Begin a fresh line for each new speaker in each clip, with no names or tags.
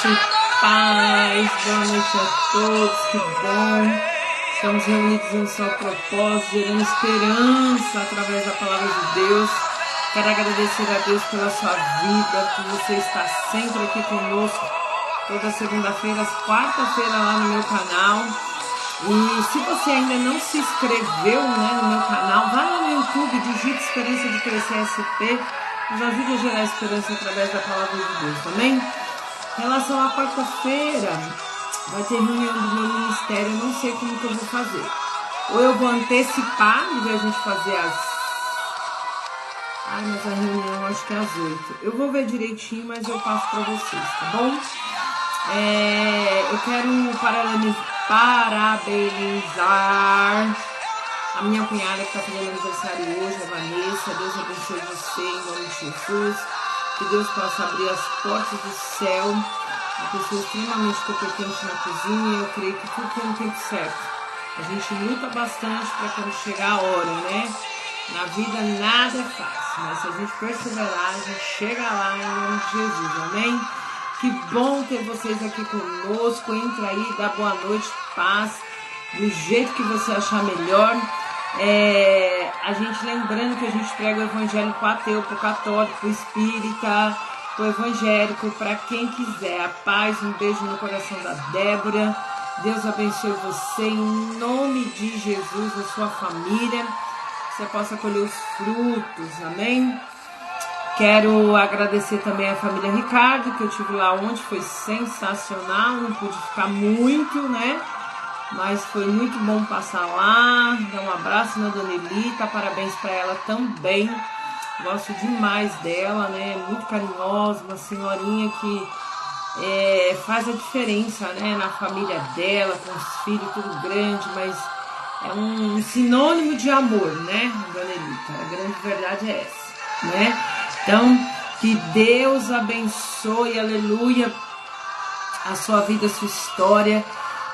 Graça e paz, boa noite a todos, que bom. Estamos reunidos em um só propósito, gerando esperança através da palavra de Deus. Quero agradecer a Deus pela sua vida, por você estar sempre aqui conosco, toda segunda-feira, às quarta-feira lá no meu canal. E se você ainda não se inscreveu, no meu canal, vá lá no YouTube, digite Esperança de Crescer SP, nos ajude a gerar esperança através da palavra de Deus, também. Em relação à quarta-feira, vai ter reunião do meu ministério, eu não sei como que eu vou fazer. Ou eu vou antecipar, em vez de a gente fazer mas a reunião acho que é às 8. Eu vou ver direitinho, mas eu passo para vocês, tá bom? Eu quero parabenizar a minha cunhada que está fazendo aniversário hoje, a Vanessa. Deus abençoe você em nome de Jesus. Que Deus possa abrir as portas do céu. Uma pessoa extremamente competente na cozinha. Eu creio que tudo tem um tempo certo. A gente luta bastante para quando chegar a hora, né? Na vida nada é fácil, mas se a gente perseverar, a gente chega lá em nome de Jesus, amém? Que bom ter vocês aqui conosco. Entra aí, dá boa noite, paz, do jeito que você achar melhor. A gente lembrando que a gente prega o evangelho para ateu, para o católico, para o espírita, para o evangélico, para quem quiser. A paz, um beijo no coração da Débora. Deus abençoe você em nome de Jesus, a sua família. Você possa colher os frutos, amém? Quero agradecer também a família Ricardo, que eu tive lá ontem, foi sensacional, não pude ficar muito, mas foi muito bom passar lá, dar um abraço na Dona Elita, parabéns para ela também, gosto demais dela, muito carinhosa, uma senhorinha que faz a diferença, na família dela, com os filhos tudo grande, mas é um sinônimo de amor, Dona Elita, a grande verdade é essa, Então, que Deus abençoe, aleluia, a sua vida, a sua história,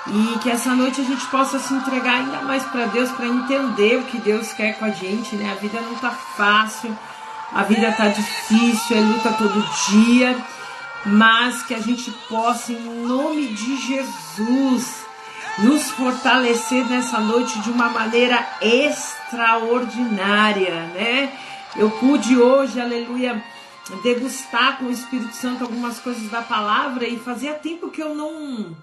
e que essa noite a gente possa se entregar ainda mais para Deus, para entender o que Deus quer com a gente, A vida não tá fácil, a vida tá difícil, é luta todo dia, mas que a gente possa, em nome de Jesus, nos fortalecer nessa noite de uma maneira extraordinária, Eu pude hoje, aleluia, degustar com o Espírito Santo algumas coisas da palavra e fazia tempo que eu não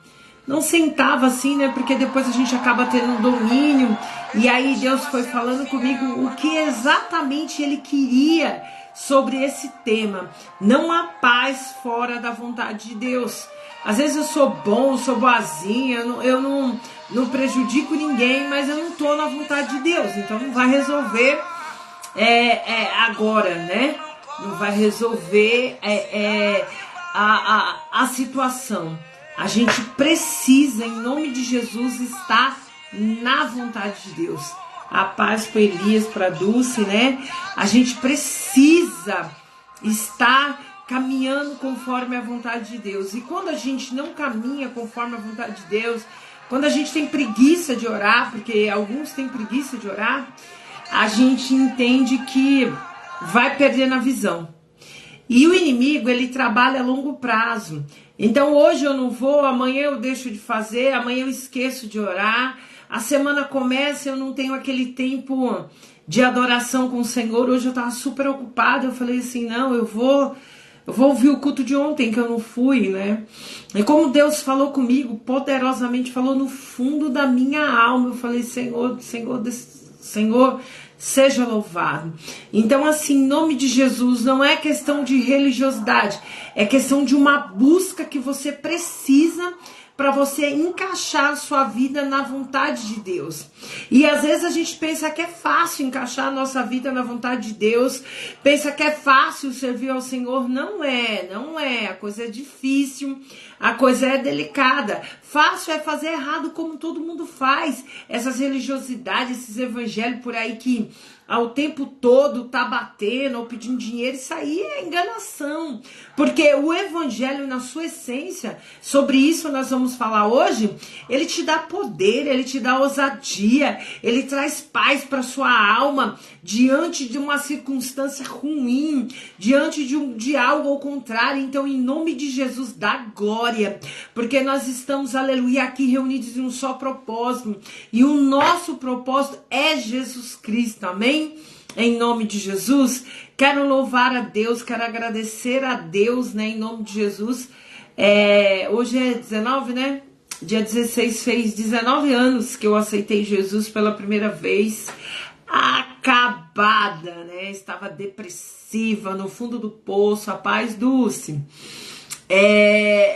sentava assim, Porque depois a gente acaba tendo um domínio e aí Deus foi falando comigo o que exatamente Ele queria sobre esse tema. Não há paz fora da vontade de Deus. Às vezes eu sou bom, sou boazinha, eu não prejudico ninguém, mas eu não estou na vontade de Deus, então não vai resolver agora, Não vai resolver a situação. A gente precisa, em nome de Jesus, estar na vontade de Deus. A paz para Elias, para Dulce, A gente precisa estar caminhando conforme a vontade de Deus. E quando a gente não caminha conforme a vontade de Deus, quando a gente tem preguiça de orar, porque alguns têm preguiça de orar, a gente entende que vai perdendo a visão. E o inimigo, ele trabalha a longo prazo. Então hoje eu não vou, amanhã eu deixo de fazer, amanhã eu esqueço de orar, a semana começa, eu não tenho aquele tempo de adoração com o Senhor. Hoje eu estava super ocupada, eu falei assim, não, eu vou ouvir o culto de ontem, que eu não fui, E como Deus falou comigo, poderosamente falou no fundo da minha alma, eu falei, Senhor, seja louvado. Então, assim, em nome de Jesus, não é questão de religiosidade, é questão de uma busca que você precisa para você encaixar a sua vida na vontade de Deus. E às vezes a gente pensa que é fácil encaixar a nossa vida na vontade de Deus, pensa que é fácil servir ao Senhor. Não é, a coisa é difícil, a coisa é delicada. Fácil é fazer errado como todo mundo faz, essas religiosidades, esses evangelhos por aí que ao tempo todo tá batendo ou pedindo dinheiro, isso aí é enganação. Porque o evangelho, na sua essência, sobre isso nós vamos falar hoje, ele te dá poder, ele te dá ousadia, ele traz paz para sua alma diante de uma circunstância ruim, diante de algo ao contrário. Então, em nome de Jesus, dá glória, porque nós estamos, aleluia, aqui reunidos em um só propósito, e o nosso propósito é Jesus Cristo, amém? Em nome de Jesus, quero louvar a Deus, quero agradecer a Deus, né, em nome de Jesus. Hoje é 19, né? Dia 16 fez 19 anos que eu aceitei Jesus pela primeira vez, acabada, né? Estava depressiva, no fundo do poço, a paz, Dulce.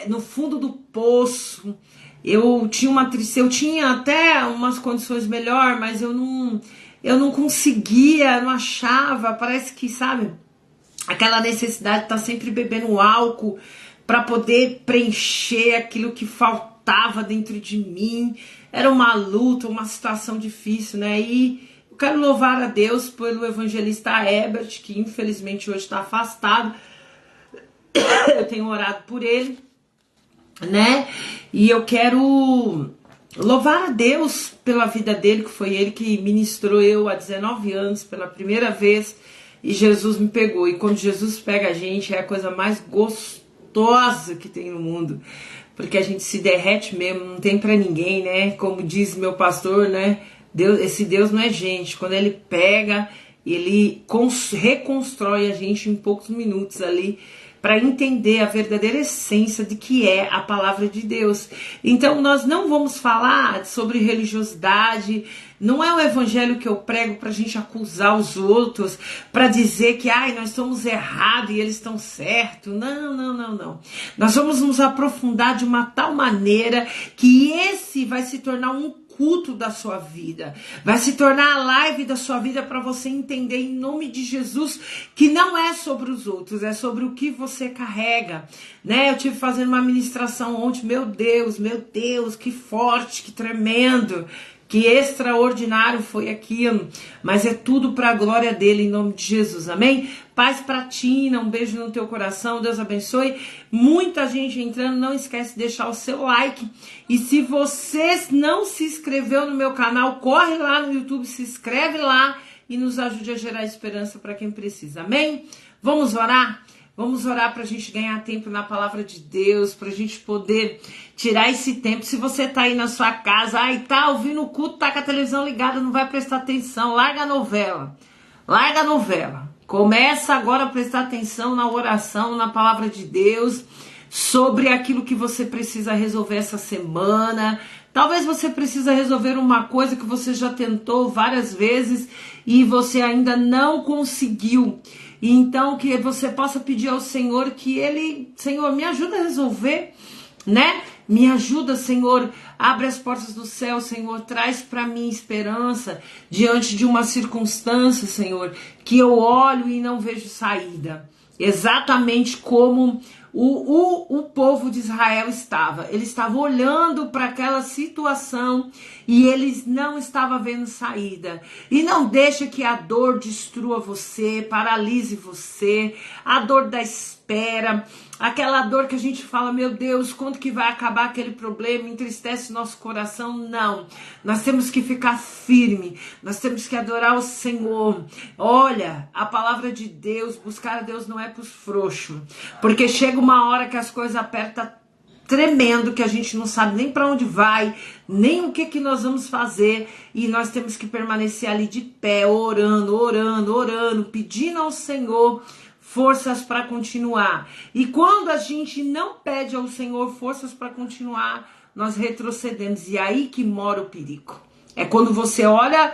No fundo do poço, eu tinha até umas condições melhor, mas eu não conseguia, não achava, parece que, sabe, aquela necessidade de estar sempre bebendo álcool para poder preencher aquilo que faltava dentro de mim. Era uma luta, uma situação difícil, né? E eu quero louvar a Deus pelo evangelista Herbert, que infelizmente hoje está afastado. Eu tenho orado por ele, né? E eu quero louvar a Deus pela vida dele, que foi ele que ministrou eu há 19 anos pela primeira vez, e Jesus me pegou. E quando Jesus pega a gente, é a coisa mais gostosa que tem no mundo, porque a gente se derrete mesmo, não tem pra ninguém, né? Como diz meu pastor, né? Esse Deus não é gente. Quando ele pega, ele reconstrói a gente em poucos minutos ali, para entender a verdadeira essência de que é a palavra de Deus. Então nós não vamos falar sobre religiosidade, não é o evangelho que eu prego para a gente acusar os outros, para dizer que nós estamos errados e eles estão certos. Não. Nós vamos nos aprofundar de uma tal maneira que esse vai se tornar um culto da sua vida, vai se tornar a live da sua vida, para você entender em nome de Jesus que não é sobre os outros, é sobre o que você carrega, né? Eu tive fazendo uma ministração ontem, meu Deus, que forte, que tremendo, que extraordinário foi aquilo, mas é tudo para a glória dele, em nome de Jesus, amém? Paz pra Tina, um beijo no teu coração, Deus abençoe. Muita gente entrando, não esquece de deixar o seu like, e se você não se inscreveu no meu canal, corre lá no YouTube, se inscreve lá e nos ajude a gerar esperança para quem precisa, amém? Vamos orar? Vamos orar para a gente ganhar tempo na palavra de Deus, para a gente poder tirar esse tempo. Se você tá aí na sua casa, tá ouvindo o culto, tá com a televisão ligada, não vai prestar atenção, larga a novela. Começa agora a prestar atenção na oração, na palavra de Deus, sobre aquilo que você precisa resolver essa semana. Talvez você precisa resolver uma coisa que você já tentou várias vezes e você ainda não conseguiu. Então, que você possa pedir ao Senhor que Ele, Senhor, me ajuda a resolver, né? Me ajuda, Senhor, abre as portas do céu, Senhor, traz para mim esperança diante de uma circunstância, Senhor, que eu olho e não vejo saída. Exatamente como o povo de Israel estava. Ele estava olhando para aquela situação e eles não estavam vendo saída. E não deixa que a dor destrua você, paralise você, a dor da espera, aquela dor que a gente fala, meu Deus, quando que vai acabar aquele problema, entristece nosso coração. Não, nós temos que ficar firme, nós temos que adorar o Senhor. Olha, a palavra de Deus, buscar a Deus não é pros frouxos, porque chega uma hora que as coisas apertam tremendo, que a gente não sabe nem para onde vai, nem o que nós vamos fazer, e nós temos que permanecer ali de pé, orando, pedindo ao Senhor forças para continuar. E quando a gente não pede ao Senhor forças para continuar, nós retrocedemos, e aí que mora o perigo. É quando você olha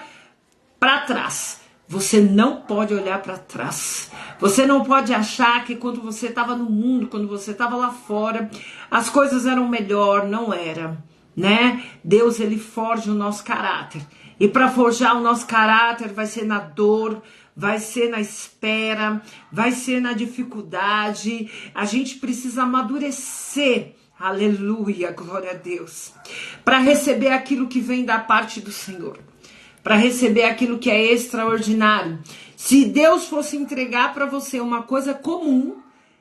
para trás. Você não pode olhar para trás. Você não pode achar que quando você estava no mundo, quando você estava lá fora, as coisas eram melhor. Não era, né? Deus, ele forja o nosso caráter. E para forjar o nosso caráter vai ser na dor, vai ser na espera, vai ser na dificuldade. A gente precisa amadurecer. Aleluia, glória a Deus. Para receber aquilo que vem da parte do Senhor. para receber aquilo que é extraordinário. Se Deus fosse entregar para você uma coisa comum,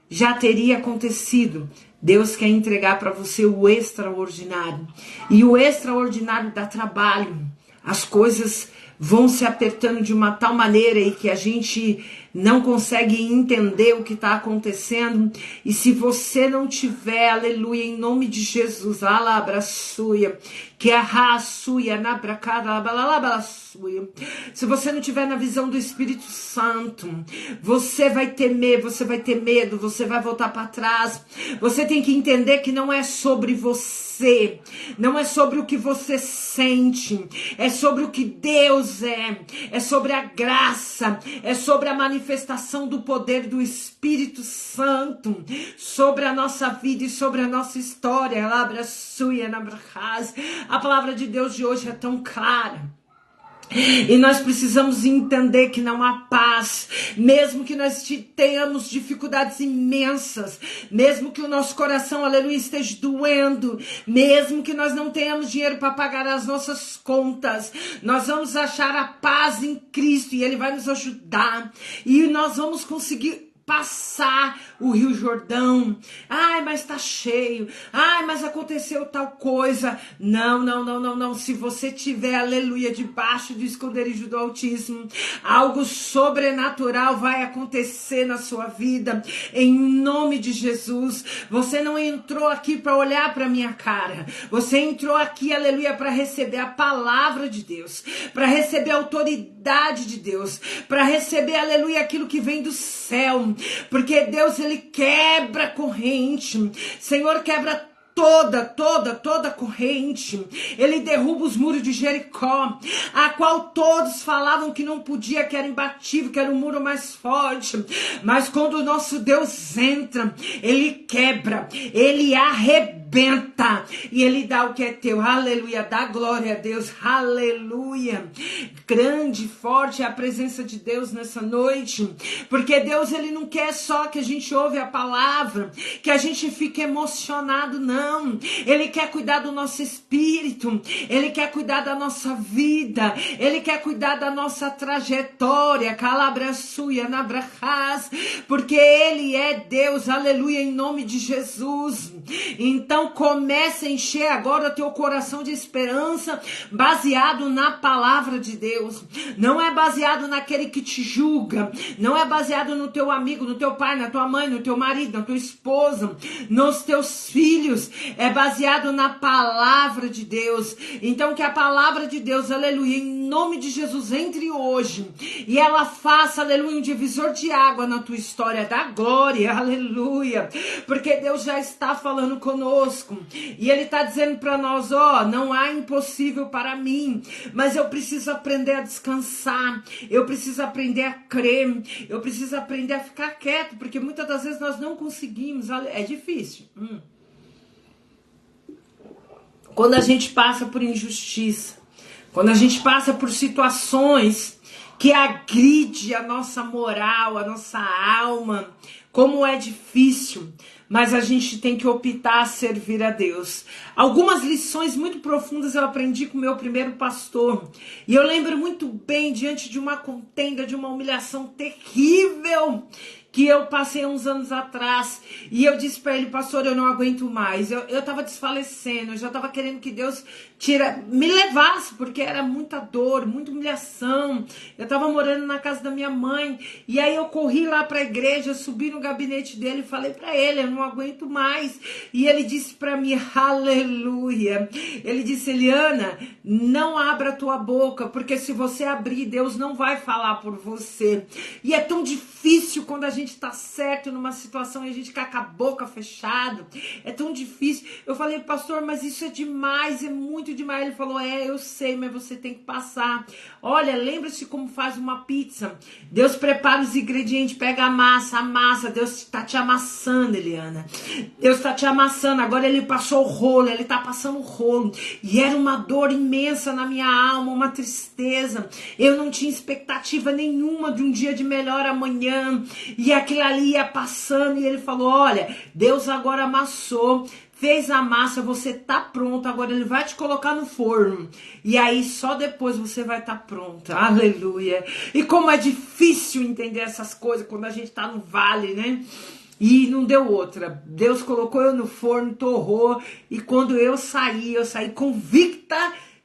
já teria acontecido. Deus quer entregar para você o extraordinário. E o extraordinário dá trabalho. As coisas vão se apertando de uma tal maneira e que a gente não consegue entender o que está acontecendo. E se você não tiver, aleluia, em nome de Jesus, alabraçuia, que a raçuia, nabracarabalalabraçuia. Se você não tiver na visão do Espírito Santo, você vai temer, você vai ter medo, você vai voltar para trás. Você tem que entender que não é sobre você, não é sobre o que você sente, é sobre o que Deus é sobre a graça, é sobre a manifestação do poder do Espírito Santo, sobre a nossa vida e sobre a nossa história. A palavra de Deus de hoje é tão clara. E nós precisamos entender que não há paz, mesmo que nós tenhamos dificuldades imensas, mesmo que o nosso coração, aleluia, esteja doendo, mesmo que nós não tenhamos dinheiro para pagar as nossas contas, nós vamos achar a paz em Cristo e Ele vai nos ajudar e nós vamos conseguir passar o Rio Jordão. Ai, mas tá cheio. Ai, mas aconteceu tal coisa. Não. Se você tiver, aleluia, debaixo do esconderijo do Altíssimo, algo sobrenatural vai acontecer na sua vida. Em nome de Jesus. Você não entrou aqui para olhar para minha cara. Você entrou aqui, aleluia, para receber a palavra de Deus, para receber a autoridade de Deus, para receber, aleluia, aquilo que vem do céu. Porque Deus, Ele quebra corrente. Senhor, quebra toda corrente. Ele derruba os muros de Jericó, a qual todos falavam que não podia, que era imbatível, que era o muro mais forte. Mas quando o nosso Deus entra, Ele quebra, Ele arrebenta e Ele dá o que é teu. Aleluia, dá glória a Deus. Aleluia. Grande, forte é a presença de Deus nessa noite, porque Deus, Ele não quer só que a gente ouve a palavra, que a gente fique emocionado, não. Ele quer cuidar do nosso espírito, Ele quer cuidar da nossa vida, Ele quer cuidar da nossa trajetória, calabraçuia, nabrachas, porque Ele é Deus, aleluia, em nome de Jesus. Então comece a encher agora o teu coração de esperança, baseado na palavra de Deus. Não é baseado naquele que te julga, não é baseado no teu amigo, no teu pai, na tua mãe, no teu marido, na tua esposa, nos teus filhos. É baseado na palavra de Deus. Então que a palavra de Deus, aleluia, em nome de Jesus, entre hoje e ela faça, aleluia, um divisor de água na tua história, da glória, aleluia, porque Deus já está falando conosco e Ele está dizendo para nós, não há impossível para mim, mas eu preciso aprender a descansar, eu preciso aprender a crer, eu preciso aprender a ficar quieto, porque muitas das vezes nós não conseguimos, é difícil. Quando a gente passa por injustiça, quando a gente passa por situações que agride a nossa moral, a nossa alma, como é difícil, mas a gente tem que optar a servir a Deus. Algumas lições muito profundas eu aprendi com o meu primeiro pastor, e eu lembro muito bem, diante de uma contenda, de uma humilhação terrível, que eu passei uns anos atrás, e eu disse para ele, pastor, eu não aguento mais, eu estava desfalecendo, eu já estava querendo que Deus me levasse, porque era muita dor, muita humilhação, eu estava morando na casa da minha mãe, e aí eu corri lá para a igreja, subi no gabinete dele e falei para ele, eu não aguento mais, e ele disse para mim, aleluia, ele disse, Eliana, não abra a tua boca, porque se você abrir, Deus não vai falar por você, e é tão difícil quando a gente está certo numa situação e a gente fica com a boca fechada, é tão difícil. Eu falei, pastor, mas isso é demais, é muito demais. Ele falou, eu sei, mas você tem que passar. Olha, lembra-se como faz uma pizza. Deus prepara os ingredientes, pega a massa, Deus está te amassando, Eliana. Deus está te amassando, agora Ele passou o rolo, Ele está passando o rolo. E era uma dor imensa na minha alma, uma tristeza. Eu não tinha expectativa nenhuma de um dia de melhor amanhã. E E aquilo ali ia passando e ele falou, olha, Deus agora amassou, fez a massa, você tá pronto, agora ele vai te colocar no forno. E aí só depois você vai estar pronta. Aleluia. E como é difícil entender essas coisas quando a gente tá no vale, né? E não deu outra. Deus colocou eu no forno, torrou. E quando eu saí convicta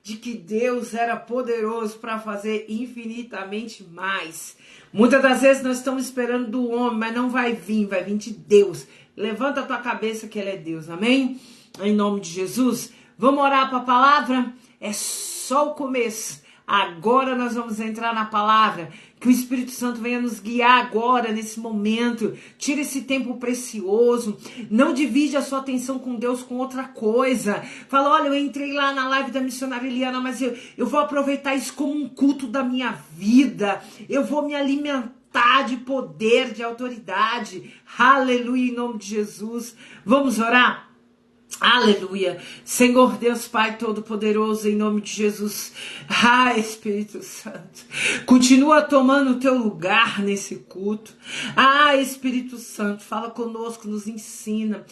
de que Deus era poderoso para fazer infinitamente mais. Muitas das vezes nós estamos esperando do homem, mas não vai vir de Deus. Levanta a tua cabeça que ele é Deus, amém? Em nome de Jesus. Vamos orar para a palavra? É só o começo. Agora nós vamos entrar na palavra. Que o Espírito Santo venha nos guiar agora, nesse momento. Tira esse tempo precioso. Não divide a sua atenção com Deus com outra coisa. Fala, olha, eu entrei lá na live da missionária Eliana, mas eu vou aproveitar isso como um culto da minha vida. Eu vou me alimentar de poder, de autoridade. Aleluia, em nome de Jesus. Vamos orar? Aleluia. Senhor Deus Pai Todo-Poderoso, em nome de Jesus. Espírito Santo, continua tomando o teu lugar nesse culto. Espírito Santo, fala conosco, nos ensina.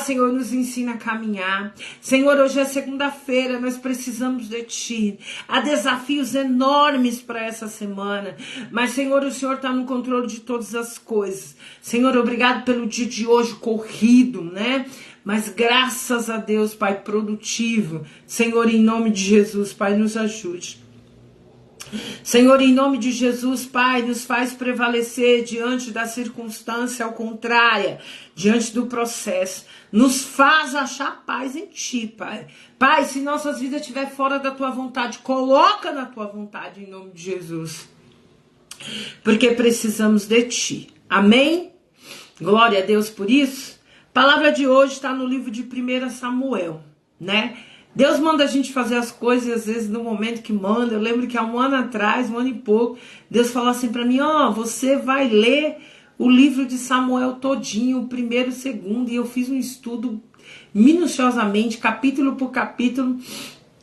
Senhor, nos ensina a caminhar. Senhor, hoje é segunda-feira, nós precisamos de Ti. Há desafios enormes para essa semana. Mas, Senhor, o Senhor está no controle de todas as coisas. Senhor, obrigado pelo dia de hoje corrido, né? Mas graças a Deus, Pai, produtivo. Senhor, em nome de Jesus, Pai, nos ajude. Senhor, em nome de Jesus, Pai, nos faz prevalecer diante da circunstância ao contrária, diante do processo. Nos faz achar paz em Ti, Pai. Pai, se nossas vidas estiver fora da Tua vontade, coloca na Tua vontade, em nome de Jesus. Porque precisamos de Ti. Amém? Glória a Deus por isso. A palavra de hoje está no livro de 1 Samuel, né? Deus manda a gente fazer as coisas, às vezes, no momento que manda. Eu lembro que há um ano atrás, um ano e pouco, Deus falou assim para mim, você vai ler o livro de Samuel todinho, o primeiro, o segundo, e eu fiz um estudo minuciosamente, capítulo por capítulo.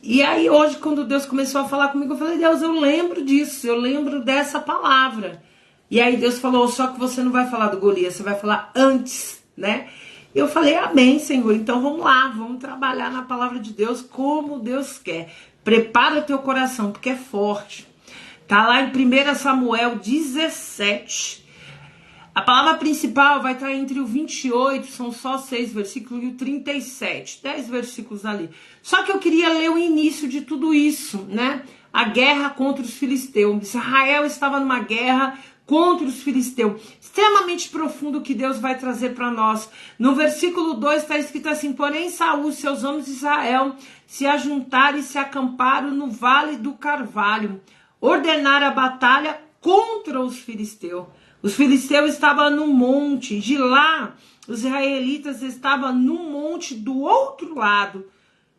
E aí hoje, quando Deus começou a falar comigo, eu falei, Deus, eu lembro disso, eu lembro dessa palavra. E aí Deus falou, só que você não vai falar do Golias, você vai falar antes, né? Eu falei, amém, Senhor, então vamos lá, vamos trabalhar na palavra de Deus como Deus quer. Prepara teu coração, porque é forte. Tá lá em 1 Samuel 17. A palavra principal vai estar entre o 28, são só 6 versículos, e o 37, 10 versículos ali. Só que eu queria ler o início de tudo isso, né? A guerra contra os filisteus. Israel estava numa guerra contra os filisteus, extremamente profundo que Deus vai trazer para nós. No versículo 2 está escrito assim, porém Saul e seus homens de Israel se ajuntaram e se acamparam no vale do Carvalho, ordenaram a batalha contra os filisteus. Os filisteus estavam no monte, de lá os israelitas estavam no monte do outro lado,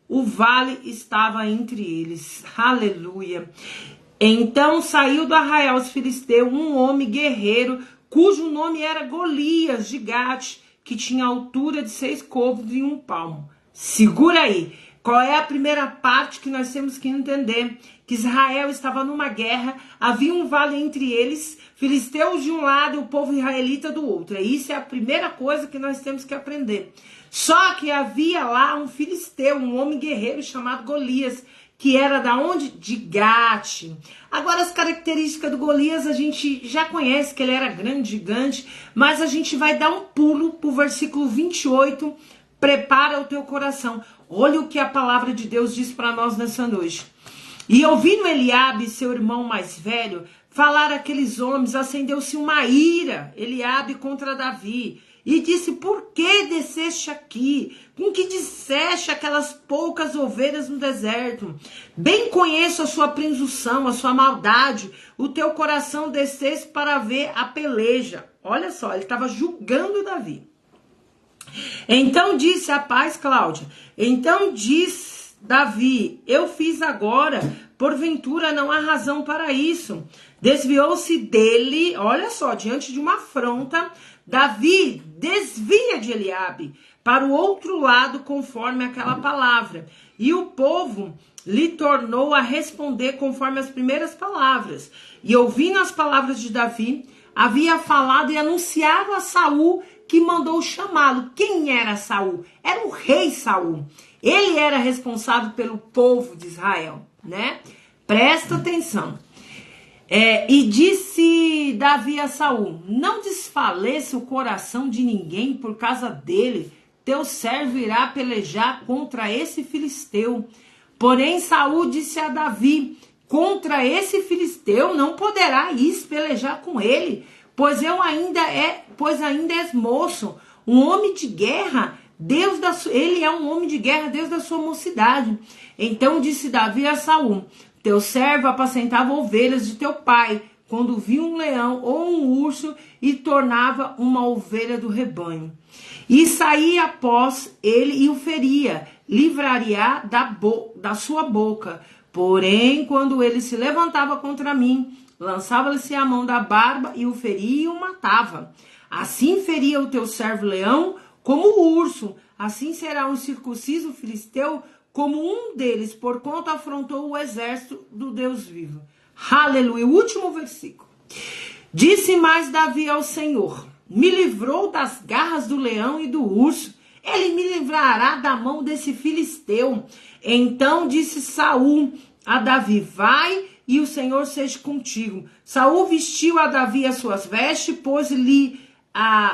o vale estava entre eles. Aleluia. Então saiu do arraial dos filisteus um homem guerreiro, cujo nome era Golias de Gate, que tinha altura de 6 côvados e 1 palmo. Segura aí. Qual é a primeira parte que nós temos que entender? Que Israel estava numa guerra, havia um vale entre eles, filisteus de um lado e o povo israelita do outro. E isso é a primeira coisa que nós temos que aprender. Só que havia lá um filisteu, um homem guerreiro chamado Golias, que era da onde? De Gate. Agora as características do Golias a gente já conhece, que ele era grande, gigante, mas a gente vai dar um pulo para o versículo 28, prepara o teu coração. Olha o que a palavra de Deus diz para nós nessa noite. E ouvindo Eliabe, seu irmão mais velho, falar aqueles homens, acendeu-se uma ira, Eliabe contra Davi, e disse, por que desceste aqui? Com que disseste aquelas poucas ovelhas no deserto? Bem conheço a sua presunção, a sua maldade, o teu coração descesse para ver a peleja. Olha só, ele estava julgando Davi. Então disse a paz, Cláudia, então diz Davi, eu fiz agora, porventura não há razão para isso. Desviou-se dele, olha só, diante de uma afronta, Davi desvia de Eliabe para o outro lado conforme aquela palavra. E o povo lhe tornou a responder conforme as primeiras palavras. E ouvindo as palavras de Davi, havia falado e anunciado a Saul que mandou chamá-lo. Quem era Saul? Era o rei Saul. Ele era responsável pelo povo de Israel, né? Presta atenção. E disse Davi a Saul: não desfaleça o coração de ninguém por causa dele. Teu servo irá pelejar contra esse filisteu. Porém Saul disse a Davi: contra esse filisteu não poderá ir pelejar com ele, pois ainda és moço, um homem de guerra. Ele é um homem de guerra desde a sua mocidade. Então disse Davi a Saul: teu servo apacentava ovelhas de teu pai, quando via um leão ou um urso e tornava uma ovelha do rebanho. E saía após ele e o feria, livraria da sua boca. Porém, quando ele se levantava contra mim, lançava-lhe-se a mão da barba e o feria e o matava. Assim feria o teu servo leão como o urso, assim será um circunciso filisteu como um deles, porquanto afrontou o exército do Deus vivo. Aleluia. O último versículo. Disse mais Davi ao Senhor: me livrou das garras do leão e do urso, ele me livrará da mão desse filisteu. Então disse Saul a Davi: vai, e o Senhor seja contigo. Saul vestiu a Davi as suas vestes, pôs-lhe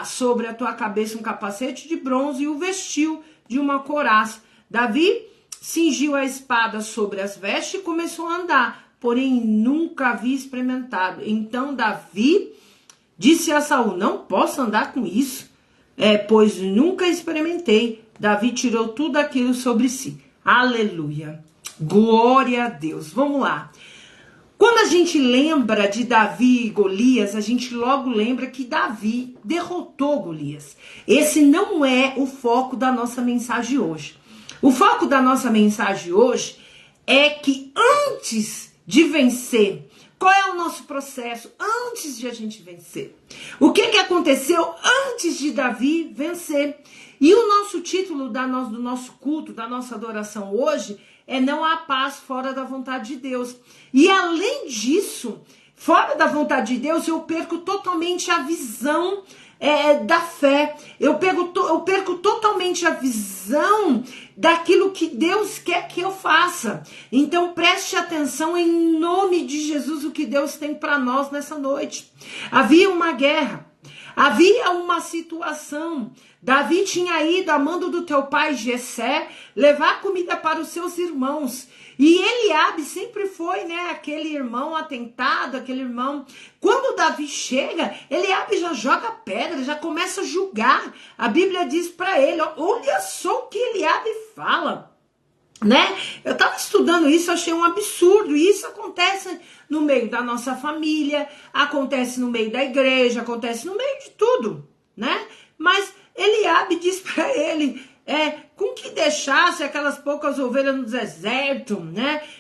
sobre a tua cabeça um capacete de bronze e o vestiu de uma couraça. Davi cingiu a espada sobre as vestes e começou a andar, porém nunca havia experimentado. Então Davi disse a Saul: não posso andar com isso, pois nunca experimentei. Davi tirou tudo aquilo sobre si. Aleluia. Glória a Deus. Vamos lá. Quando a gente lembra de Davi e Golias, a gente logo lembra que Davi derrotou Golias. Esse não é o foco da nossa mensagem hoje. O foco da nossa mensagem hoje é que antes de vencer, qual é o nosso processo antes de a gente vencer? O que aconteceu antes de Davi vencer? E o nosso título do nosso culto, da nossa adoração hoje é: não há paz fora da vontade de Deus. E além disso, fora da vontade de Deus, eu perco totalmente a visão da fé. Eu perco totalmente a visão daquilo que Deus quer que eu faça. Então preste atenção em nome de Jesus o que Deus tem para nós nessa noite. Havia uma guerra. Havia uma situação. Davi tinha ido a mando do teu pai Jessé levar comida para os seus irmãos. E Eliabe sempre foi, aquele irmão atentado, aquele irmão. Quando Davi chega, Eliabe já joga pedra, já começa a julgar. A Bíblia diz para ele: olha só o que Eliabe fala. Eu estava estudando isso, achei um absurdo. E isso acontece no meio da nossa família, acontece no meio da igreja, acontece no meio de tudo, Mas Eliabe diz para ele: com que deixasse aquelas poucas ovelhas no deserto,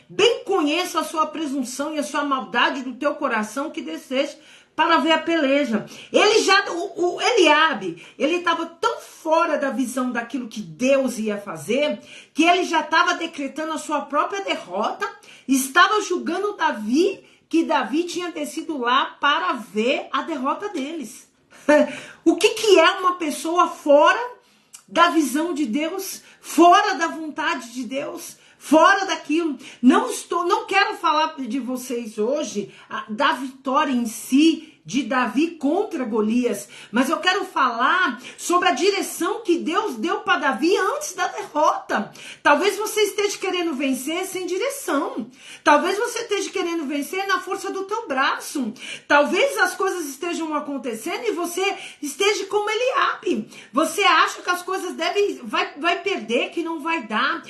Bem conheço a sua presunção e a sua maldade do teu coração que desceste para ver a peleja. O Eliabe, ele estava tão fora da visão daquilo que Deus ia fazer, que ele já estava decretando a sua própria derrota, estava julgando Davi, que Davi tinha descido lá para ver a derrota deles. O que é uma pessoa fora da visão de Deus, fora da vontade de Deus, fora daquilo? Não quero falar de vocês hoje da vitória em si de Davi contra Golias, mas eu quero falar sobre a direção que Deus deu para Davi antes da derrota. Talvez você esteja querendo vencer sem direção. Talvez você esteja querendo vencer na força do teu braço. Talvez as coisas estejam acontecendo e você esteja como Eliabe. Você acha que as coisas vai perder, que não vai dar.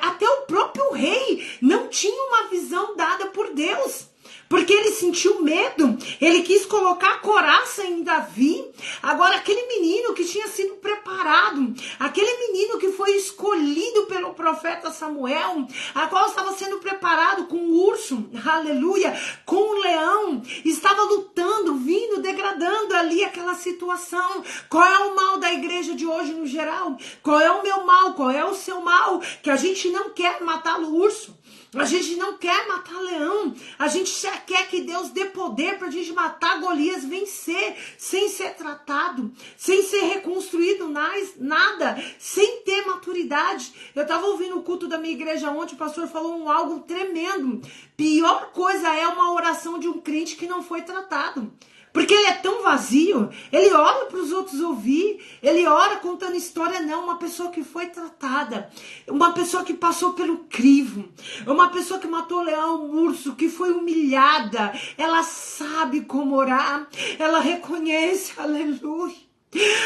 Até o próprio rei não tinha uma visão dada por Deus. Porque ele sentiu medo, ele quis colocar coraça em Davi. Agora, aquele menino que tinha sido preparado, aquele menino que foi escolhido pelo profeta Samuel, a qual estava sendo preparado com o urso, aleluia, com o leão, estava lutando, vindo, degradando ali aquela situação. Qual é o mal da igreja de hoje no geral? Qual é o meu mal? Qual é o seu mal? Que a gente não quer matar o urso. A gente não quer matar leão. A gente já quer que Deus dê poder para a gente matar Golias, vencer, sem ser tratado, sem ser reconstruído, nada, sem ter maturidade. Eu estava ouvindo o culto da minha igreja ontem, o pastor falou algo tremendo. Pior coisa é uma oração de um crente que não foi tratado. Porque ele é tão vazio, ele ora para os outros ouvir, ele ora contando história, não, uma pessoa que foi tratada, uma pessoa que passou pelo crivo, uma pessoa que matou leão, urso, que foi humilhada, ela sabe como orar, ela reconhece, aleluia,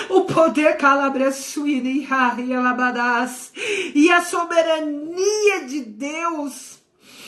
o poder e a soberania de Deus.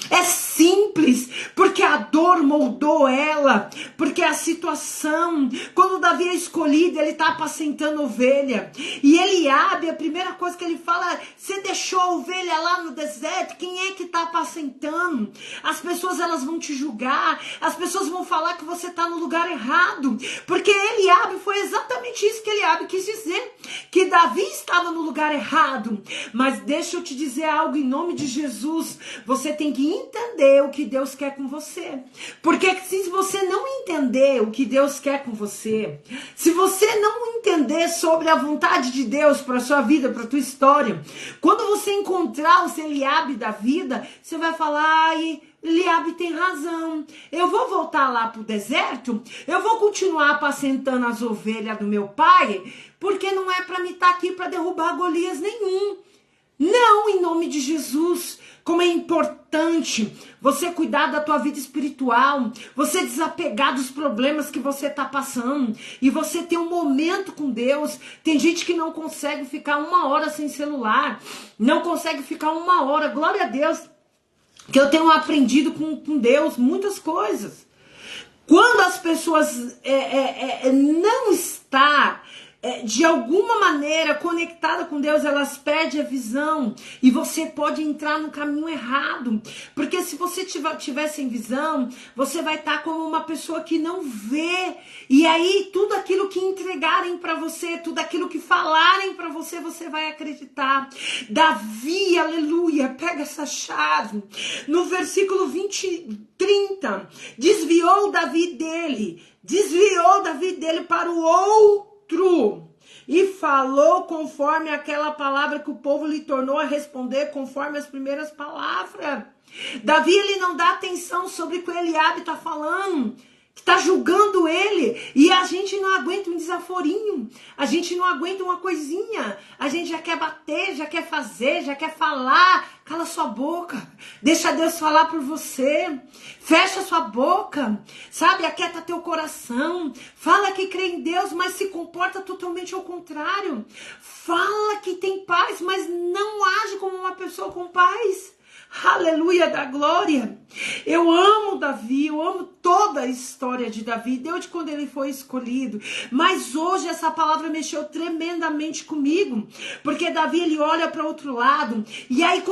É simples, porque a dor moldou ela, porque a situação, quando Davi é escolhido, ele está apacentando ovelha, e Eliabe, a primeira coisa que ele fala, você deixou a ovelha lá no deserto, quem é que está apacentando? As pessoas, elas vão te julgar, as pessoas vão falar que você está no lugar errado, porque Eliabe, foi exatamente isso que Eliabe quis dizer, que Davi estava no lugar errado. Mas deixa eu te dizer algo em nome de Jesus, você tem que entender o que Deus quer com você, porque se você não entender o que Deus quer com você, se você não entender sobre a vontade de Deus para a sua vida, para a tua história, quando você encontrar o seu Eliabe da vida, você vai falar, ai, Eliabe tem razão, eu vou voltar lá para o deserto, eu vou continuar apacentando as ovelhas do meu pai, porque não é para mim estar aqui para derrubar Golias nenhum. Não, em nome de Jesus. Como é importante você cuidar da tua vida espiritual, você desapegar dos problemas que você está passando e você ter um momento com Deus. Tem gente que não consegue ficar 1 hora sem celular, não consegue ficar 1 hora, glória a Deus, que eu tenho aprendido com Deus muitas coisas. Quando as pessoas não estão de alguma maneira conectada com Deus, elas perdem a visão e você pode entrar no caminho errado, porque se você tiver sem visão, você vai estar como uma pessoa que não vê, e aí tudo aquilo que entregarem para você, tudo aquilo que falarem para você, você vai acreditar. Davi, aleluia, pega essa chave, no versículo 30, desviou Davi dele para o outro, e falou conforme aquela palavra que o povo lhe tornou a responder, conforme as primeiras palavras. Davi, ele não dá atenção sobre o que o Eliabe está falando, que está julgando ele, e a gente não aguenta um desaforinho, a gente não aguenta uma coisinha, a gente já quer bater, já quer fazer, já quer falar. Cala sua boca, deixa Deus falar por você, fecha sua boca, sabe, aquieta teu coração, fala que crê em Deus, mas se comporta totalmente ao contrário, fala que tem paz, mas não age como uma pessoa com paz. Aleluia da glória. Eu amo Davi, eu amo toda a história de Davi, desde quando ele foi escolhido. Mas hoje essa palavra mexeu tremendamente comigo, porque Davi, ele olha para outro lado, e aí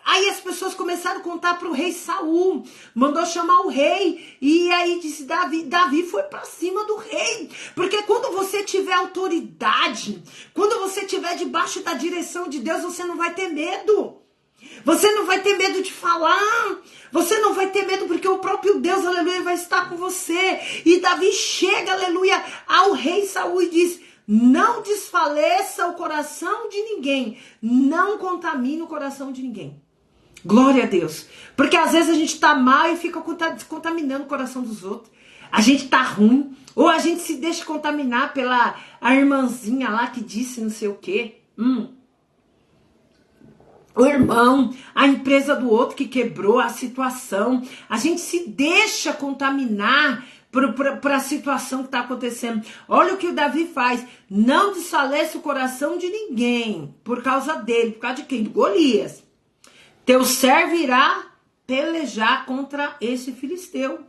aí as pessoas começaram a contar para o rei Saul, mandou chamar o rei, e aí disse Davi foi para cima do rei, porque quando você tiver autoridade, quando você estiver debaixo da direção de Deus, você não vai ter medo. Você não vai ter medo de falar, você não vai ter medo, porque o próprio Deus, aleluia, vai estar com você. E Davi chega, aleluia, ao rei Saul e diz, não desfaleça o coração de ninguém, não contamine o coração de ninguém. Glória a Deus, porque às vezes a gente tá mal e fica contaminando o coração dos outros. A gente tá ruim, ou a gente se deixa contaminar pela a irmãzinha lá que disse não sei o quê. O irmão, a empresa do outro que quebrou a situação. A gente se deixa contaminar por a situação que está acontecendo. Olha o que o Davi faz. Não desfaleça o coração de ninguém por causa dele. Por causa de quem? Do Golias. Teu servo irá pelejar contra esse filisteu.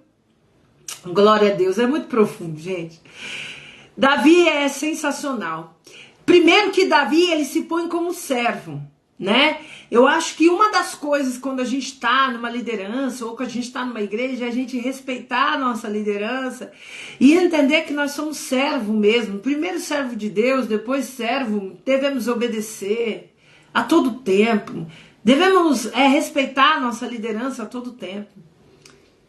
Glória a Deus. É muito profundo, gente. Davi é sensacional. Primeiro que Davi, ele se põe como servo, né? Eu acho que uma das coisas quando a gente está numa liderança ou quando a gente está numa igreja é a gente respeitar a nossa liderança e entender que nós somos servo mesmo, primeiro servo de Deus, depois servo, devemos obedecer a todo tempo, Devemos respeitar a nossa liderança a todo tempo.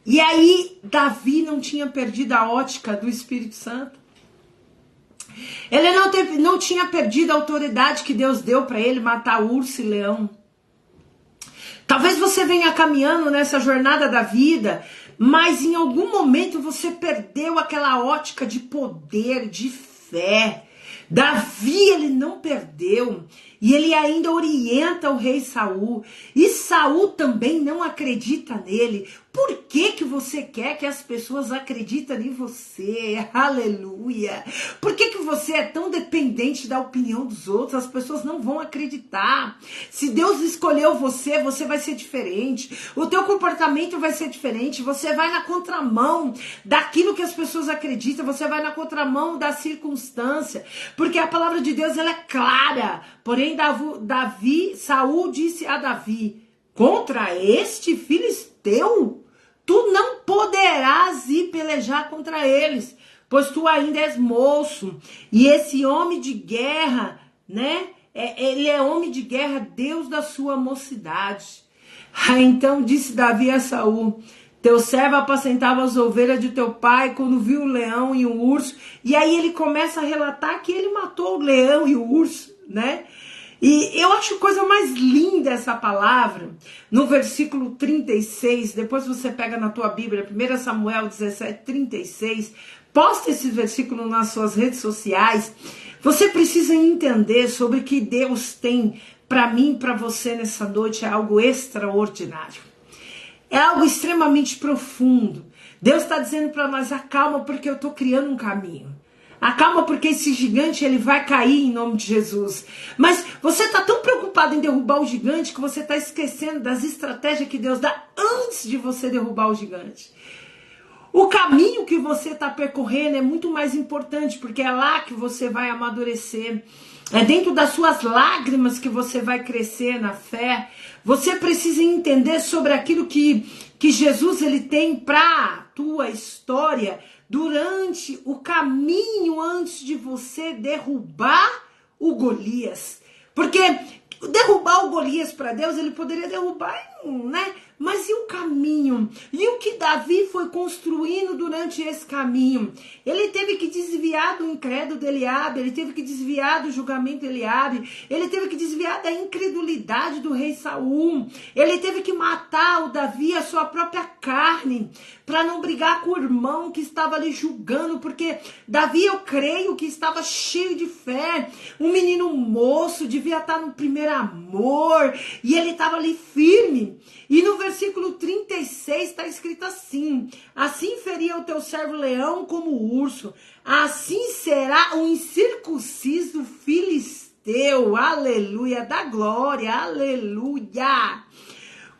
E aí, Davi não tinha perdido a ótica do Espírito Santo. Ele não tinha perdido a autoridade que Deus deu para ele matar urso e leão. Talvez você venha caminhando nessa jornada da vida, mas em algum momento você perdeu aquela ótica de poder, de fé. Davi, ele não perdeu, e ele ainda orienta o rei Saul, e Saul também não acredita nele. Por que que você quer que as pessoas acreditem em você? Aleluia! Por que que você é tão dependente da opinião dos outros? As pessoas não vão acreditar. Se Deus escolheu você, você vai ser diferente. O teu comportamento vai ser diferente. Você vai na contramão daquilo que as pessoas acreditam. Você vai na contramão da circunstância. Porque a palavra de Deus, ela é clara. Porém, Saul disse a Davi: contra este filisteu, tu não poderás ir pelejar contra eles, pois tu ainda és moço. E esse homem de guerra, né? Ele é homem de guerra, Deus da sua mocidade. Então disse Davi a Saul: teu servo apacentava as ovelhas de teu pai quando viu o leão e o urso. E aí ele começa a relatar que ele matou o leão e o urso, né? E eu acho coisa mais linda essa palavra, no versículo 36, depois você pega na tua Bíblia, 1 Samuel 17, 36, posta esse versículo nas suas redes sociais. Você precisa entender sobre o que Deus tem para mim e para você nessa noite, é algo extraordinário. É algo extremamente profundo. Deus está dizendo para nós: acalma, porque eu estou criando um caminho. Acalma, porque esse gigante ele vai cair em nome de Jesus. Mas você está tão preocupado em derrubar o gigante que você está esquecendo das estratégias que Deus dá antes de você derrubar o gigante. O caminho que você está percorrendo é muito mais importante, porque é lá que você vai amadurecer. É dentro das suas lágrimas que você vai crescer na fé. Você precisa entender sobre aquilo que Jesus ele tem para a tua história durante o caminho antes de você derrubar o Golias. Porque derrubar o Golias para Deus, ele poderia derrubar, né? Mas e o caminho? E o que Davi foi construindo durante esse caminho? Ele teve que desviar do incrédulo de Eliabe, ele teve que desviar do julgamento de Eliabe, ele teve que desviar da incredulidade do rei Saul, ele teve que matar o Davi, a sua própria carne, para não brigar com o irmão que estava ali julgando, porque Davi, eu creio que estava cheio de fé, um menino moço, devia estar no primeiro amor, e ele estava ali firme. E no versículo 36 está escrito assim: assim feria o teu servo leão como o urso, assim será o incircunciso filisteu, aleluia, da glória, aleluia,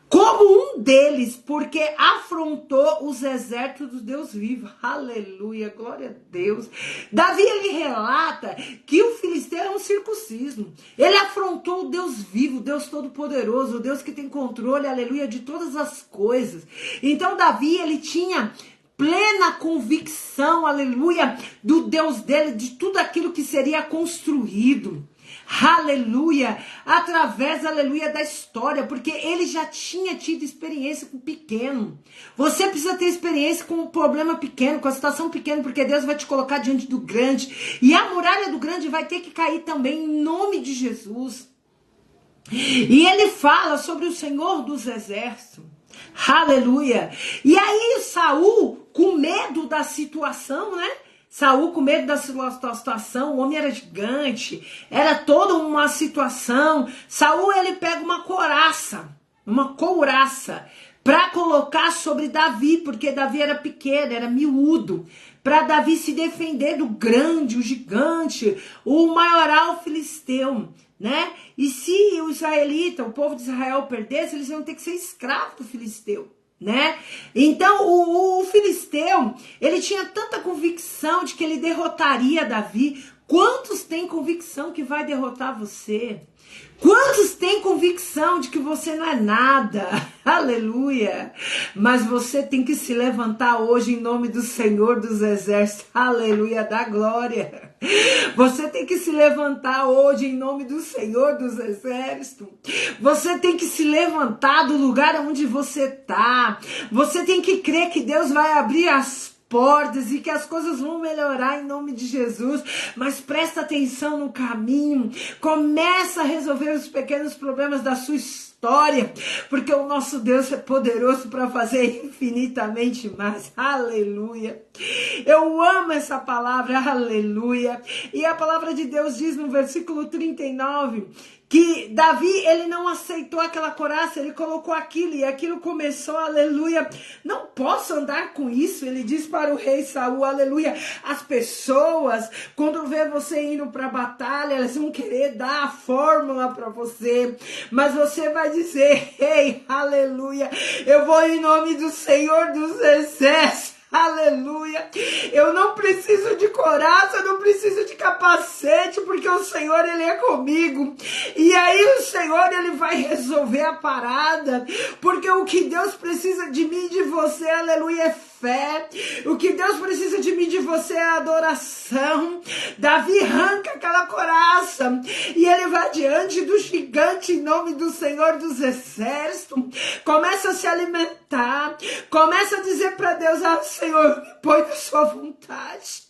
como um deles, porque afrontou os exércitos do Deus vivo, aleluia, glória a Deus. Davi, ele relata que o filisteu é um circunciso, ele afrontou o Deus vivo, o Deus todo-poderoso, o Deus que tem controle, aleluia, de todas as coisas. Então Davi, ele tinha plena convicção, aleluia, do Deus dele, de tudo aquilo que seria construído. Aleluia, através, aleluia, da história, porque ele já tinha tido experiência com o pequeno. Você precisa ter experiência com o problema pequeno, com a situação pequena, porque Deus vai te colocar diante do grande, e a muralha do grande vai ter que cair também em nome de Jesus. E ele fala sobre o Senhor dos Exércitos. Aleluia. E aí Saul, com medo da situação, né? Saul com medo da situação, o homem era gigante, era toda uma situação. Saul, ele pega uma couraça para colocar sobre Davi, porque Davi era pequeno, era miúdo, para Davi se defender do grande, o gigante, o maioral filisteu, né? E se o israelita, o povo de Israel perdesse, eles iam ter que ser escravos do filisteu, né? Então o filisteu, ele tinha tanta convicção de que ele derrotaria Davi. Quantos têm convicção que vai derrotar você? Quantos têm convicção de que você não é nada? Aleluia! Mas você tem que se levantar hoje em nome do Senhor dos Exércitos. Aleluia, da glória. Você tem que se levantar hoje em nome do Senhor dos Exércitos. Você tem que se levantar do lugar onde você está. Você tem que crer que Deus vai abrir as portas e que as coisas vão melhorar em nome de Jesus, mas presta atenção no caminho, começa a resolver os pequenos problemas da sua história, porque o nosso Deus é poderoso para fazer infinitamente mais. Aleluia. Eu amo essa palavra, aleluia. E a palavra de Deus diz no versículo 39 que Davi, ele não aceitou aquela couraça, ele colocou aquilo e aquilo começou, aleluia. Não posso andar com isso, ele diz para o rei Saul, aleluia. As pessoas, quando vê você indo para a batalha, elas vão querer dar a fórmula para você, mas você vai dizer, ei, aleluia, eu vou em nome do Senhor dos Exércitos. Aleluia, eu não preciso de coraça, eu não preciso de capacete, porque o Senhor, Ele é comigo, e aí o Senhor, Ele vai resolver a parada, porque o que Deus precisa de mim e de você, aleluia, é fé. O que Deus precisa de mim e de você é adoração. Davi arranca aquela coraça e ele vai diante do gigante em nome do Senhor dos Exércitos, começa a se alimentar, começa a dizer para Deus, Senhor, me põe na sua vontade.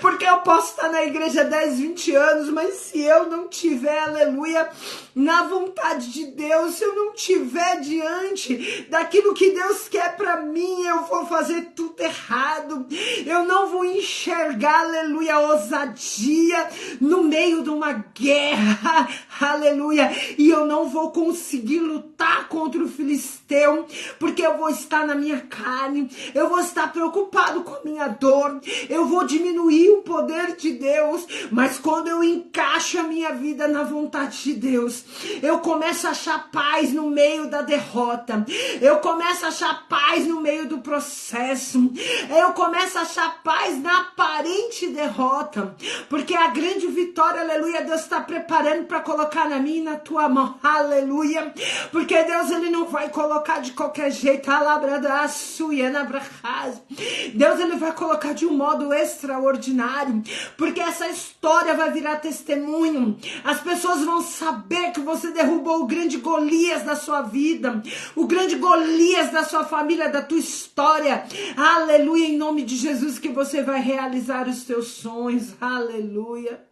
Porque eu posso estar na igreja 10, 20 anos, mas se eu não tiver, aleluia, na vontade de Deus, se eu não tiver diante daquilo que Deus quer para mim, eu vou fazer tudo errado. Eu não vou enxergar, aleluia, ousadia no meio de uma guerra, aleluia, e eu não vou conseguir lutar contra o filisteu, porque eu vou estar na minha carne, eu vou estar preocupado com a minha dor, eu vou diminuir o poder de Deus, mas quando eu encaixo a minha vida na vontade de Deus, eu começo a achar paz no meio da derrota, eu começo a achar paz no meio do processo, eu começo a achar paz na aparente derrota, porque a grande vitória, aleluia, Deus está preparando para colocar na minha e na tua mão, aleluia, porque Deus, Ele não vai colocar de qualquer jeito, Deus, Ele vai colocar de um modo extraordinário, porque essa história vai virar testemunho, as pessoas vão saber que você derrubou o grande Golias da sua vida, o grande Golias da sua família, da tua história, aleluia, em nome de Jesus, que você vai realizar os teus sonhos, aleluia.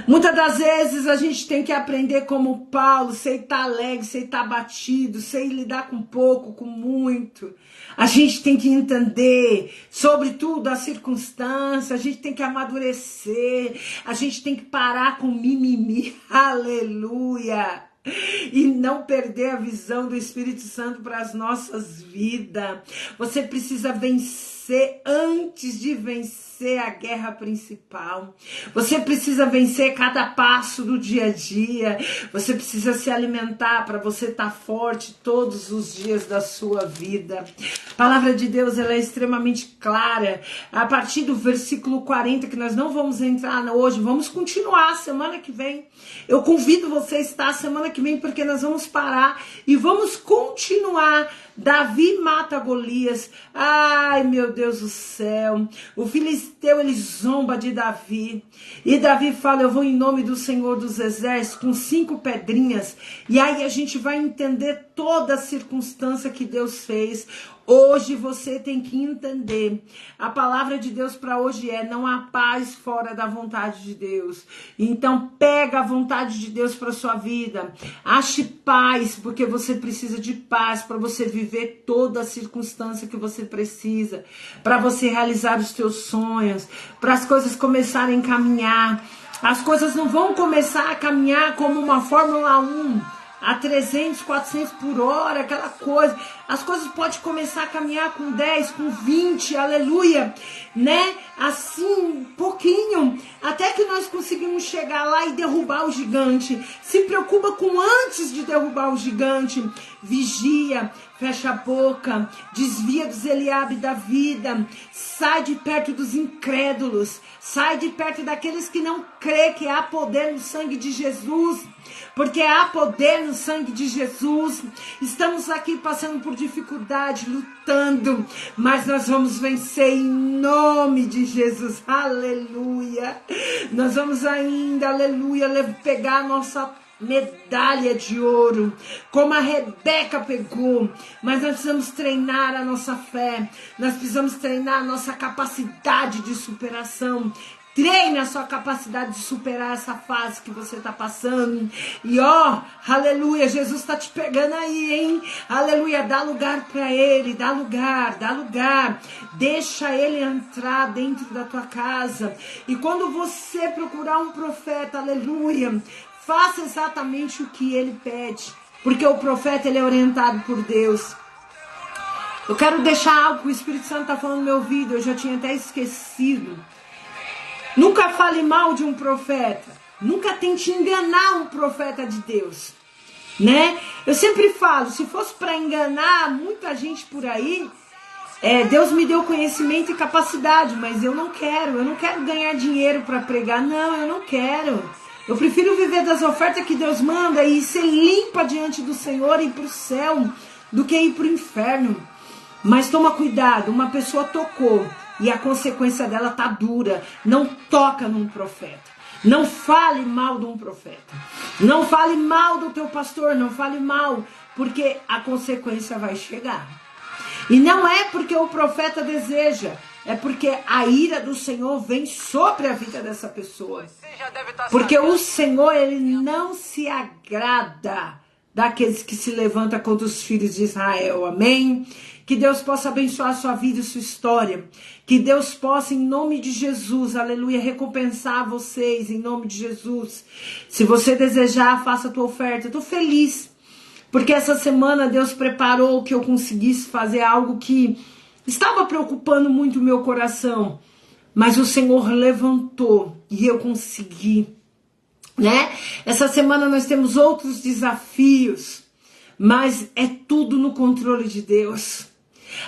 Muitas das vezes a gente tem que aprender como Paulo, sei estar alegre, sei estar abatido, sei lidar com pouco, com muito. A gente tem que entender, sobretudo, a circunstância, a gente tem que amadurecer, a gente tem que parar com mimimi, aleluia. E não perder a visão do Espírito Santo para as nossas vidas. Você precisa vencer antes de vencer a guerra principal. Você precisa vencer cada passo do dia a dia. Você precisa se alimentar para você estar forte todos os dias da sua vida. A palavra de Deus, ela é extremamente clara. A partir do versículo 40, que nós não vamos entrar hoje, vamos continuar semana que vem. Eu convido você a estar semana que vem, porque nós vamos parar e vamos continuar. Davi mata Golias. Ai, meu Deus do céu. O filisteu, ele zomba de Davi. E Davi fala, eu vou em nome do Senhor dos Exércitos, com 5 pedrinhas. E aí a gente vai entender toda a circunstância que Deus fez. Hoje você tem que entender. A palavra de Deus para hoje é: não há paz fora da vontade de Deus. Então pega a vontade de Deus para sua vida. Ache paz, porque você precisa de paz para você viver toda a circunstância que você precisa, para você realizar os teus sonhos, para as coisas começarem a caminhar. As coisas não vão começar a caminhar como uma Fórmula 1. A 300, 400 por hora, aquela coisa. As coisas podem começar a caminhar com 10, com 20, aleluia, né? Assim, pouquinho, até que nós conseguimos chegar lá e derrubar o gigante. Se preocupa com antes de derrubar o gigante. Vigia, fecha a boca, desvia dos Eliabe da vida, sai de perto dos incrédulos, sai de perto daqueles que não crê que há poder no sangue de Jesus, porque há poder no no sangue de Jesus. Estamos aqui passando por dificuldade, lutando, mas nós vamos vencer em nome de Jesus. Aleluia. Nós vamos ainda, aleluia, pegar a nossa medalha de ouro, como a Rebeca pegou, mas nós precisamos treinar a nossa fé, nós precisamos treinar a nossa capacidade de superação. Treine a sua capacidade de superar essa fase que você está passando. E aleluia, Jesus está te pegando aí, hein? Aleluia, dá lugar para Ele, dá lugar. Deixa Ele entrar dentro da tua casa. E quando você procurar um profeta, aleluia, faça exatamente o que Ele pede. Porque o profeta, ele é orientado por Deus. Eu quero deixar algo que o Espírito Santo está falando no meu ouvido, eu já tinha até esquecido. Nunca fale mal de um profeta. Nunca tente enganar um profeta de Deus, né? Eu sempre falo, se fosse para enganar muita gente por aí, Deus me deu conhecimento e capacidade, mas eu não quero ganhar dinheiro para pregar. Não, eu não quero. Eu prefiro viver das ofertas que Deus manda e ser limpa diante do Senhor e ir para o céu do que ir para o inferno. Mas toma cuidado, uma pessoa tocou e a consequência dela tá dura. Não toca num profeta. Não fale mal de um profeta. Não fale mal do teu pastor. Não fale mal, porque a consequência vai chegar. E não é porque o profeta deseja, é porque a ira do Senhor vem sobre a vida dessa pessoa. Porque o Senhor, ele não se agrada daqueles que se levantam contra os filhos de Israel. Amém? Que Deus possa abençoar a sua vida e sua história. Que Deus possa, em nome de Jesus, aleluia, recompensar vocês, em nome de Jesus. Se você desejar, faça a tua oferta. Eu estou feliz, porque essa semana Deus preparou que eu conseguisse fazer algo que estava preocupando muito o meu coração. Mas o Senhor levantou e eu consegui, né? Essa semana nós temos outros desafios, mas é tudo no controle de Deus.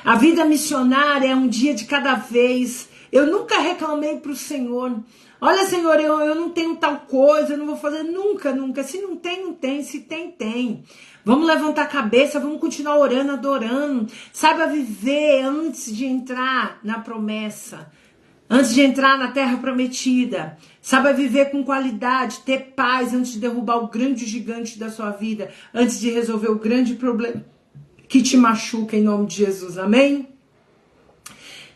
A vida missionária é um dia de cada vez. Eu nunca reclamei para o Senhor. Olha, Senhor, eu não tenho tal coisa, eu não vou fazer nunca. Se não tem, não tem. Se tem, tem. Vamos levantar a cabeça, vamos continuar orando, adorando. Saiba viver antes de entrar na promessa. Antes de entrar na terra prometida. Saiba viver com qualidade, ter paz antes de derrubar o grande gigante da sua vida. Antes de resolver o grande problema que te machuca, em nome de Jesus. Amém?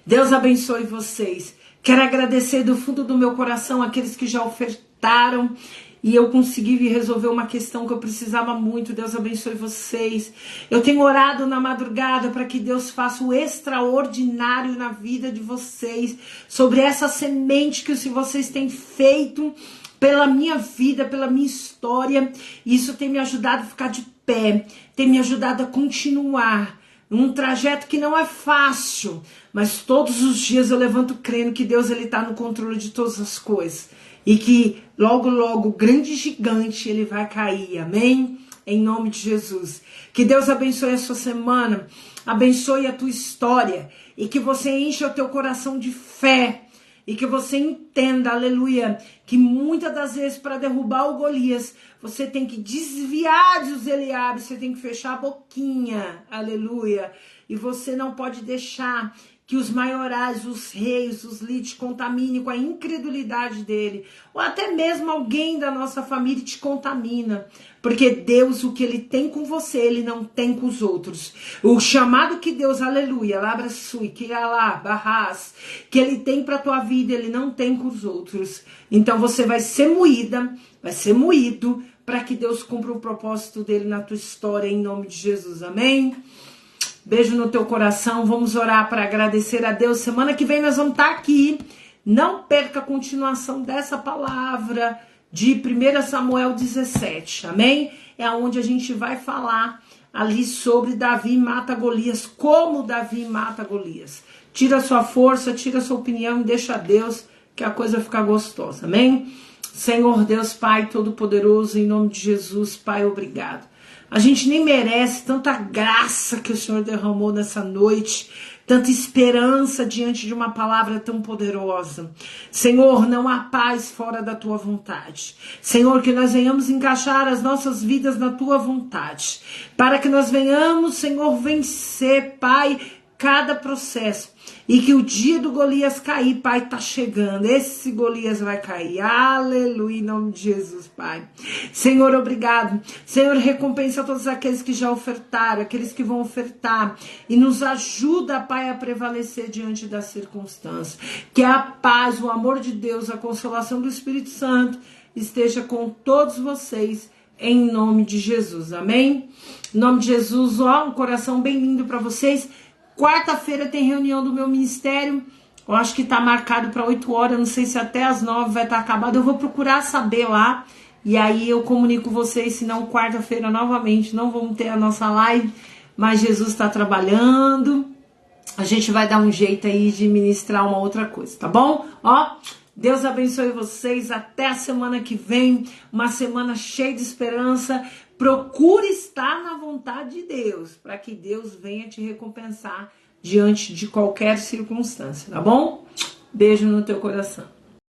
Deus abençoe vocês. Quero agradecer do fundo do meu coração aqueles que já ofertaram e eu consegui resolver uma questão que eu precisava muito. Deus abençoe vocês. Eu tenho orado na madrugada para que Deus faça o extraordinário na vida de vocês, sobre essa semente que vocês têm feito pela minha vida, pela minha história. Isso tem me ajudado a ficar de pé, tem me ajudado a continuar um trajeto que não é fácil, mas todos os dias eu levanto crendo que Deus está no controle de todas as coisas e que logo, logo o grande gigante ele vai cair, amém? Em nome de Jesus. Que Deus abençoe a sua semana, abençoe a tua história e que você encha o teu coração de fé. E que você entenda, aleluia, que muitas das vezes para derrubar o Golias, você tem que desviar dos Eliabes, você tem que fechar a boquinha, aleluia. E você não pode deixar que os maiorais, os reis, os líderes te contaminem com a incredulidade dele. Ou até mesmo alguém da nossa família te contamina. Porque Deus, o que ele tem com você, ele não tem com os outros. O chamado que Deus, aleluia, labra sui, que alá, barras, que ele tem para tua vida, ele não tem com os outros. Então você vai ser moída, vai ser moído, para que Deus cumpra o propósito dele na tua história, em nome de Jesus, amém? Beijo no teu coração, vamos orar para agradecer a Deus. Semana que vem nós vamos estar aqui. Não perca a continuação dessa palavra de 1 Samuel 17, amém? É onde a gente vai falar ali sobre Davi mata Golias, como Davi mata Golias. Tira a sua força, tira a sua opinião e deixa a Deus que a coisa fica gostosa, amém? Senhor Deus, Pai Todo-Poderoso, em nome de Jesus, Pai, obrigado. A gente nem merece tanta graça que o Senhor derramou nessa noite, tanta esperança diante de uma palavra tão poderosa. Senhor, não há paz fora da tua vontade. Senhor, que nós venhamos encaixar as nossas vidas na tua vontade, para que nós venhamos, Senhor, vencer, Pai, cada processo. E que o dia do Golias cair, Pai, tá chegando. Esse Golias vai cair. Aleluia, em nome de Jesus, Pai. Senhor, obrigado. Senhor, recompensa todos aqueles que já ofertaram, aqueles que vão ofertar. E nos ajuda, Pai, a prevalecer diante das circunstâncias. Que a paz, o amor de Deus, a consolação do Espírito Santo esteja com todos vocês, em nome de Jesus. Amém? Em nome de Jesus, ó, um coração bem lindo para vocês. Quarta-feira tem reunião do meu ministério. Eu acho que tá marcado para 8 horas. Não sei se até as 9 vai estar acabado. Eu vou procurar saber lá. E aí eu comunico vocês. Senão, quarta-feira novamente não vamos ter a nossa live. Mas Jesus está trabalhando. A gente vai dar um jeito aí de ministrar uma outra coisa, tá bom? Ó, Deus abençoe vocês. Até a semana que vem. Uma semana cheia de esperança. Procure estar na vontade de Deus, para que Deus venha te recompensar diante de qualquer circunstância, tá bom? Beijo no teu coração.